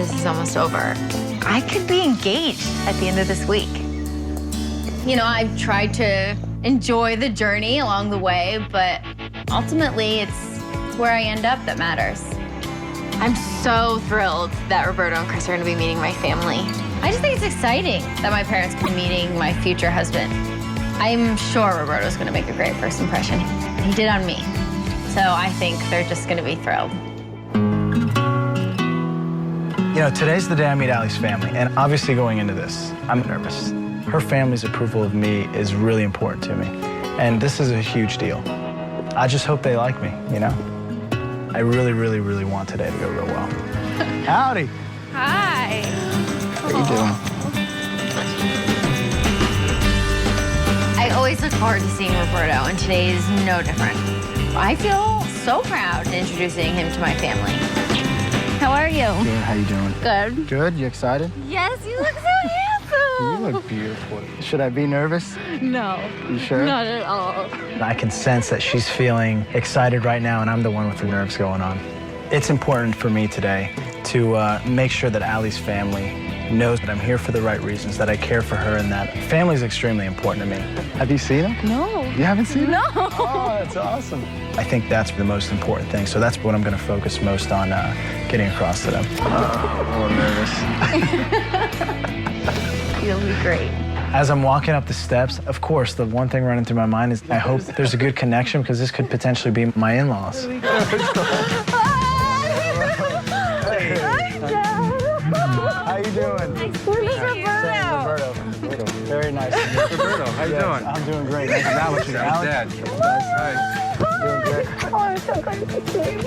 this is almost over. I could be engaged at the end of this week. You know, I've tried to enjoy the journey along the way, but ultimately it's where I end up that matters. I'm so thrilled that Roberto and Chris are gonna be meeting my family. I just think it's exciting that my parents can be meeting my future husband. I'm sure Roberto's gonna make a great first impression. He did on me. So I think they're just gonna be thrilled. You know, today's the day I meet Allie's family, and obviously going into this, I'm nervous. Her family's approval of me is really important to me, and this is a huge deal. I just hope they like me, you know? I really, really, really want today to go real well. Howdy. Hi. How you doing? I always look forward to seeing Roberto, and today is no different. I feel so proud introducing him to my family. How are you? Good, how you doing? Good. Good, you excited? Yes, you look so handsome. You look beautiful. Should I be nervous? No. You sure? Not at all. I can sense that she's feeling excited right now, and I'm the one with the nerves going on. It's important for me today to make sure that Allie's family knows that I'm here for the right reasons, that I care for her, and that family is extremely important to me. Have you seen him? No. You haven't seen him? No. Oh, that's awesome. I think that's the most important thing, so that's what I'm going to focus most on getting across to them. I'm nervous. You'll be great. As I'm walking up the steps, of course, the one thing running through my mind is I hope there's a good connection because this could potentially be my in-laws. How you doing? This is Roberto. Roberto. Very nice to meet you. Roberto, how you doing? I'm doing great. Nice to meet you. Dad. Doing great. Oh, I'm so glad to see you.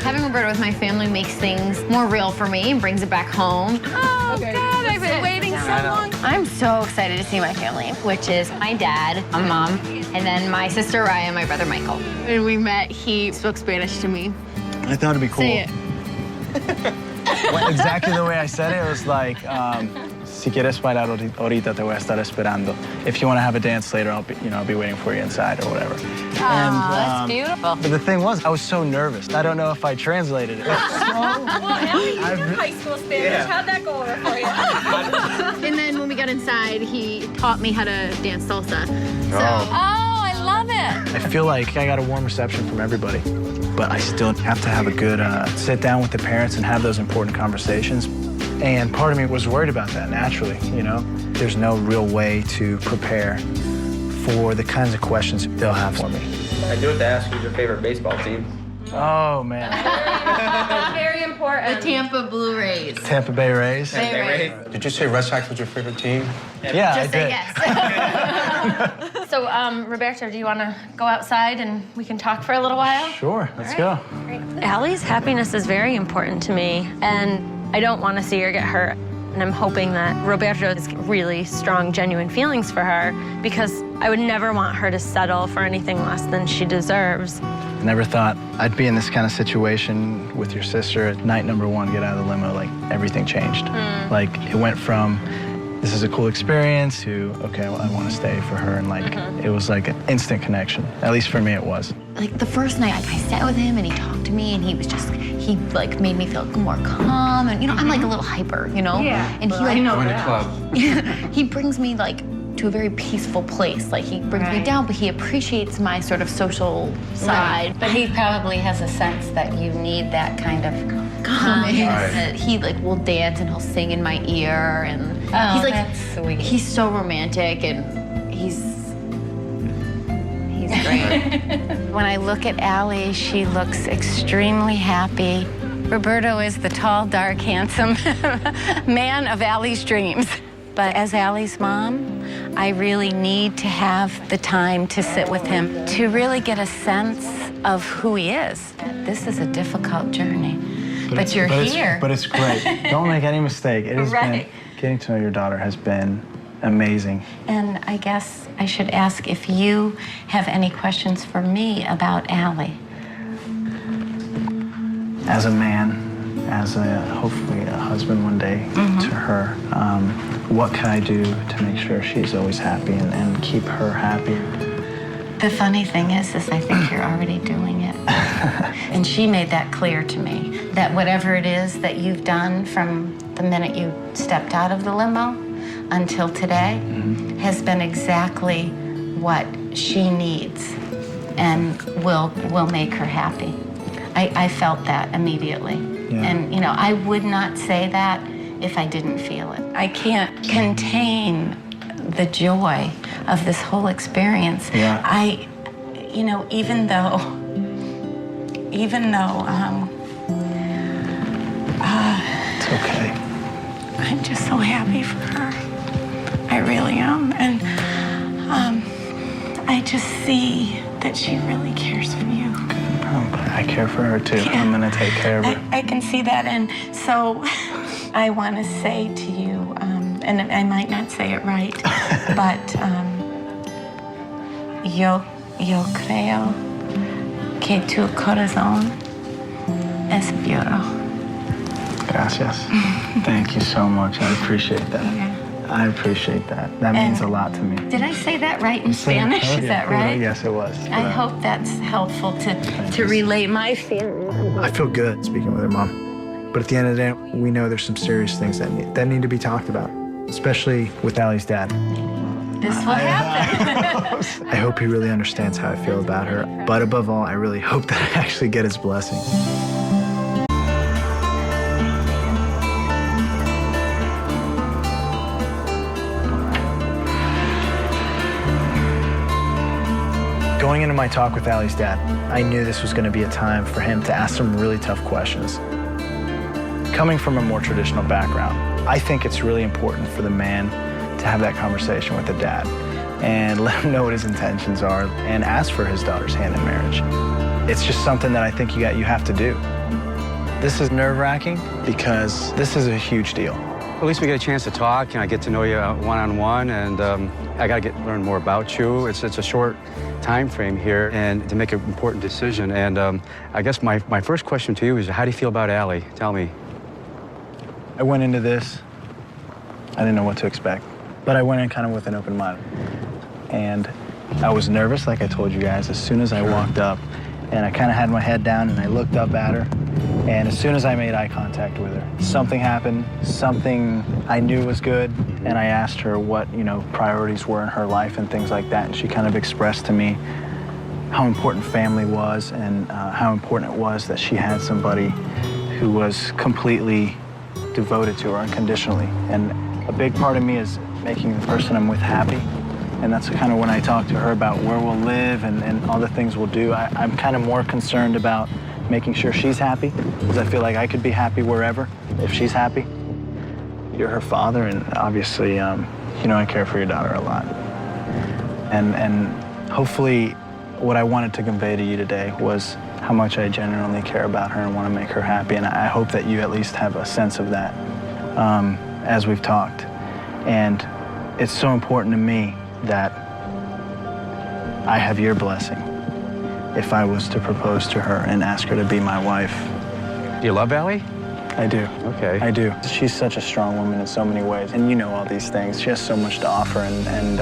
Having Roberto with my family makes things more real for me and brings it back home. Oh, God, I've been waiting so long. I'm so excited to see my family, which is my dad, my mom, and then my sister Raya and my brother Michael. When we met, he spoke Spanish to me. I thought it'd be cool. Say it. Well, exactly the way I said it, it was like, si quieres bailar ahorita, te voy a estar esperando. If you want to have a dance later, I'll be waiting for you inside or whatever. That's beautiful. But the thing was, I was so nervous. I don't know if I translated it. Well, Ellie, you did high school Spanish. Yeah. How'd that go over for you? And then when we got inside, he taught me how to dance salsa. So, I love it. I feel like I got a warm reception from everybody, but I still have to have a good sit down with the parents and have those important conversations. And part of me was worried about that naturally, you know? There's no real way to prepare for the kinds of questions they'll have for me. I do have to ask, who's your favorite baseball team? Oh, man. Very important. the Tampa Blue Rays. Tampa Bay Rays? Bay Rays. Did you say Red Sox was your favorite team? Yeah, Just I say did. yes. So, Roberto, do you want to go outside and we can talk for a little while? Sure, let's go. Allie's happiness is very important to me, and I don't want to see her get hurt. And I'm hoping that Roberto has really strong, genuine feelings for her because I would never want her to settle for anything less than she deserves. Never thought I'd be in this kind of situation with your sister at night number one, get out of the limo, like everything changed. Like it went from, this is a cool experience to, okay, well, I want to stay for her. And like, it was like an instant connection. At least for me, it was. Like the first night, I sat with him and he talked to me and he was just, he like made me feel more calm. And you know, I'm like a little hyper, you know? Yeah. And he like, Join the club. he brings me like to a very peaceful place. Like he brings me down, but he appreciates my sort of social side. But he probably has a sense that you need that kind of Calmness. Right. That he like will dance and he'll sing in my ear and Oh, he's like, that's sweet. he's so romantic and he's great. When I look at Allie, she looks extremely happy. Roberto is the tall, dark, handsome man of Allie's dreams. But as Allie's mom, I really need to have the time to sit with him to really get a sense of who he is. This is a difficult journey, but you're here. But it's great. Don't make any mistake. It has Right. been, getting to know your daughter has been amazing. And I guess I should ask if you have any questions for me about Allie. As a man, as hopefully a husband one day to her, what can I do to make sure she's always happy and keep her happy? The funny thing is I think you're already doing it. And she made that clear to me, that whatever it is that you've done from the minute you stepped out of the limo until today has been exactly what she needs and will make her happy. I felt that immediately. Yeah. And, you know, I would not say that if I didn't feel it. I can't contain the joy of this whole experience. Yeah. You know, even though, It's okay. I'm just so happy for her. I really am. And I just see that she really cares for you. I care for her too. Yeah. I'm gonna take care of her. I can see that. And so I want to say to you, and I might not say it right, but yo creo que tu corazón es puro. Gracias. Thank you so much. I appreciate that. I appreciate that. That means a lot to me. Did I say that right in Spanish? Is that right? Yes, it was. I hope that's helpful to relay my feelings. I feel good speaking with her mom. But at the end of the day, we know there's some serious things that need to be talked about, especially with Allie's dad. This will happen. I hope he really understands how I feel about her. But above all, I really hope that I actually get his blessing. Going into my talk with Allie's dad, I knew this was going to be a time for him to ask some really tough questions. Coming from a more traditional background, I think it's really important for the man to have that conversation with the dad and let him know what his intentions are and ask for his daughter's hand in marriage. It's just something that I think you have to do. This is nerve-wracking because this is a huge deal. At least we get a chance to talk, and I get to know you one-on-one, and I got to learn more about you. It's a short time frame here, and to make an important decision. And I guess my first question to you is, how do you feel about Allie? Tell me. I went into this, I didn't know what to expect, but I went in kind of with an open mind. And I was nervous, like I told you guys, as soon as I walked up, and I kind of had my head down and I looked up at her. And as soon as I made eye contact with her, something happened, something I knew was good, and I asked her what, priorities were in her life and things like that, and she kind of expressed to me how important family was and how important it was that she had somebody who was completely devoted to her unconditionally. And a big part of me is making the person I'm with happy, and that's kind of when I talk to her about where we'll live and all the things we'll do. I'm kind of more concerned about making sure she's happy, because I feel like I could be happy wherever if she's happy. You're her father, and obviously, I care for your daughter a lot. And hopefully, what I wanted to convey to you today was how much I genuinely care about her and want to make her happy, and I hope that you at least have a sense of that as we've talked. And it's so important to me that I have your blessing if I was to propose to her and ask her to be my wife. Do you love Allie? I do. Okay. I do. She's such a strong woman in so many ways, and you know all these things. She has so much to offer, and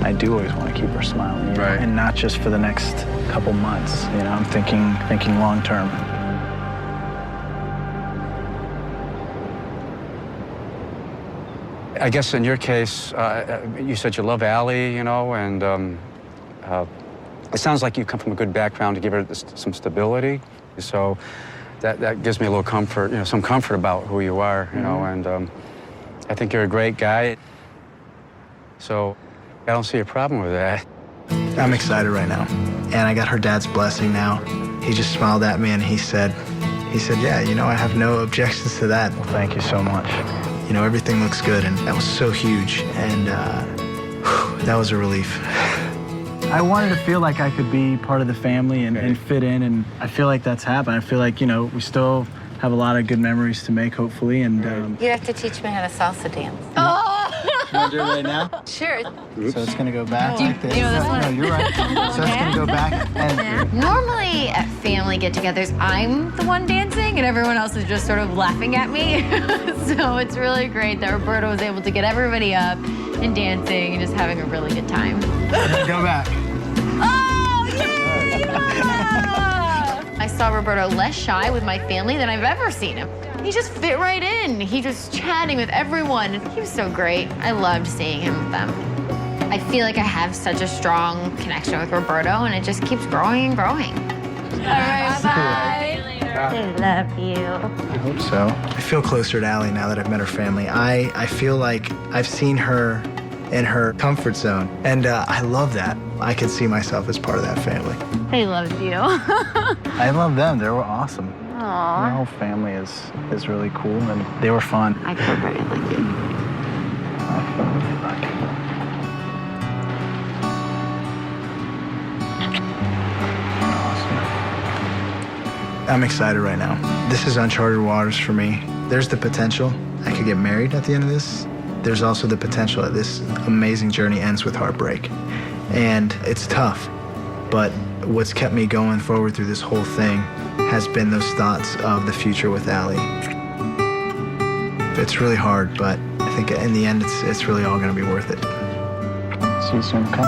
I do always want to keep her smiling, right? And not just for the next couple months. I'm thinking long term. I guess in your case, you said you love Allie, and it sounds like you come from a good background to give her some stability. So that gives me a little comfort, some comfort about who you are, and I think you're a great guy. So I don't see a problem with that. I'm excited right now, and I got her dad's blessing now. He just smiled at me and he said, yeah, I have no objections to that. Well, thank you so much. Everything looks good, and that was so huge, and that was a relief. I wanted to feel like I could be part of the family and fit in, and I feel like that's happened. I feel like, we still have a lot of good memories to make, hopefully, and... You have to teach me how to salsa dance. Oh! You want to do it right now? Sure. So it's going to go back like this. you know this one? No, you're right. So it's going to go back, and... Normally at family get-togethers, I'm the one dancing and everyone else is just sort of laughing at me. So it's really great that Roberto was able to get everybody up and dancing and just having a really good time. Go back. Oh! I saw Roberto less shy with my family than I've ever seen him. He just fit right in. He just chatting with everyone. He was so great. I loved seeing him with them. I feel like I have such a strong connection with Roberto, and it just keeps growing and growing. All right, bye. I love you. I hope so. I feel closer to Allie now that I've met her family. I feel like I've seen her in her comfort zone, and I love that. I can see myself as part of that family. They loved you. I love them. They were awesome. Aww. My whole family is really cool, and they were fun. I feel very lucky. I feel really lucky. I'm excited right now. This is uncharted waters for me. There's the potential I could get married at the end of this. There's also the potential that this amazing journey ends with heartbreak. And it's tough, but what's kept me going forward through this whole thing has been those thoughts of the future with Allie. It's really hard, but I think in the end, it's really all gonna be worth it. See you soon, okay?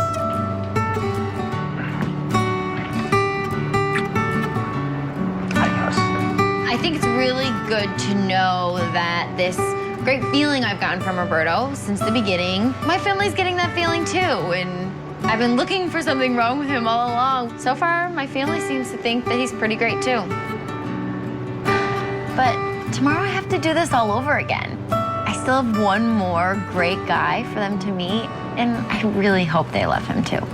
I think it's really good to know that this great feeling I've gotten from Roberto since the beginning, my family's getting that feeling too, and I've been looking for something wrong with him all along. So far, my family seems to think that he's pretty great too. But tomorrow I have to do this all over again. I still have one more great guy for them to meet, and I really hope they love him too.